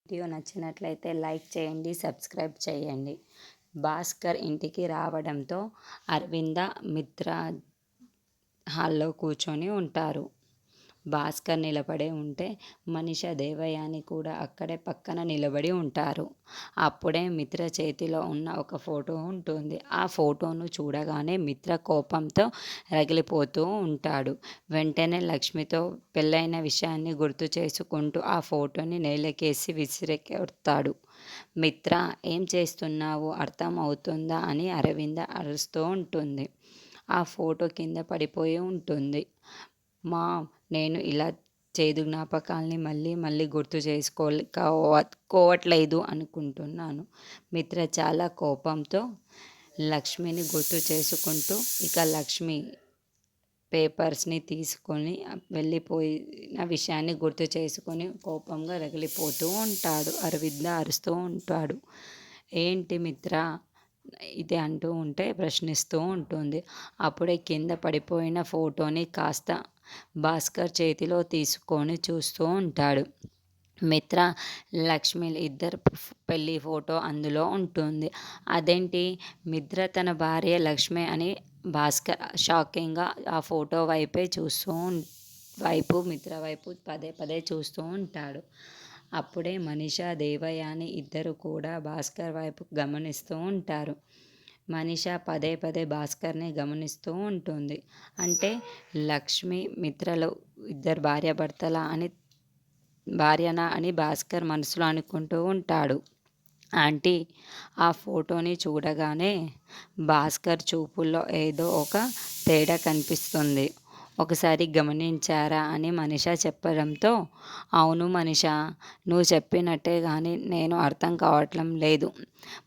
Video నచ్చినట్లయితే like చేయండి, subscribe చేయండి. భాస్కర్ ఇంటికి రావడంతో అరవింద, మిత్ర హాల్లో కూర్చొని ఉంటారు. భాస్కర్ నిలబడే ఉంటే మనీషా, దేవయాని కూడా అక్కడే పక్కన నిలబడి ఉంటారు. అప్పుడే మిత్ర చేతిలో ఉన్న ఒక ఫోటో ఉంటుంది. ఆ ఫోటోను చూడగానే మిత్ర కోపంతో రగిలిపోతూ ఉంటాడు. వెంటనే లక్ష్మితో పెళ్ళైన విషయాన్ని గుర్తు చేసుకుంటూ ఆ ఫోటోని నేలకేసి విసిరెకొడతాడు. మిత్ర, ఏం చేస్తున్నావు, అర్థం అవుతుందా అని అరవింద అరుస్తూ ఉంటుంది. ఆ ఫోటో కింద పడిపోయి ఉంటుంది. మా నేను ఇలా చేదు జ్ఞాపకాల్ని మళ్ళీ మళ్ళీ గుర్తు కోవట్లేదు అనుకుంటున్నాను. మిత్ర చాలా కోపంతో లక్ష్మిని గుర్తు చేసుకుంటూ ఇక లక్ష్మి పేపర్స్ని తీసుకొని వెళ్ళిపోయిన విషయాన్ని గుర్తు చేసుకొని కోపంగా రగిలిపోతూ ఉంటాడు. అరవింద అరుస్తూ ఉంటాడు. ఏంటి మిత్ర ఇది అంటూ ఉంటే ప్రశ్నిస్తూ ఉంటుంది. అప్పుడే కింద పడిపోయిన ఫోటోని కాస్త భాస్కర్ చేతిలో తీసుకొని చూస్తూ ఉంటాడు. మిత్ర, లక్ష్మి ఇద్దరు పెళ్ళి ఫోటో అందులో ఉంటుంది. అదేంటి, మిత్ర తన భార్య లక్ష్మి అని భాస్కర్ షాకింగ్గా ఆ ఫోటో మిత్ర వైపు పదే పదే చూస్తూ ఉంటాడు. అప్పుడే మనీషా, దేవయాని ఇద్దరు కూడా భాస్కర్ వైపు గమనిస్తూ ఉంటారు. మనీషా పదే పదే భాస్కర్ని గమనిస్తూ ఉంటుంది. అంటే లక్ష్మి, మిత్రలు ఇద్దరు భార్యనా అని భాస్కర్ మనసులో అనుకుంటూ ఉంటాడు. ఆంటీ, ఆ ఫోటోని చూడగానే భాస్కర్ చూపుల్లో ఏదో ఒక తేడా కనిపిస్తుంది. ఒకసారి గమనించారా అని మనీషా చెప్పడంతో, అవును మనీషా, నువ్వు చెప్పినట్టే కానీ నేను అర్థం కావటం లేదు.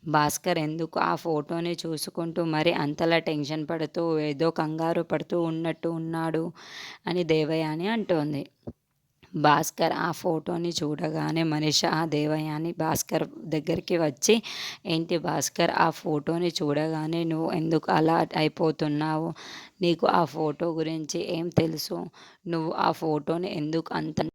భాస్కర్ ఎందుకు ఆ ఫోటోని చూసుకుంటూ మరి అంతలా టెన్షన్ పడుతూ ఏదో కంగారు పడుతూ ఉన్నట్టు ఉన్నాడు అని దేవయాని అంటోంది. భాస్కర్ ఆ ఫోటోని చూడగానే మనీషా, దేవయాని భాస్కర్ దగ్గరికి వచ్చి, ఏంటి భాస్కర్, ఆ ఫోటోని చూడగానే నువ్వు ఎందుకు అలా అయిపోతున్నావు? నీకు ఆ ఫోటో గురించి ఏం తెలుసు? నువ్వు ఆ ఫోటోని ఎందుకు అంత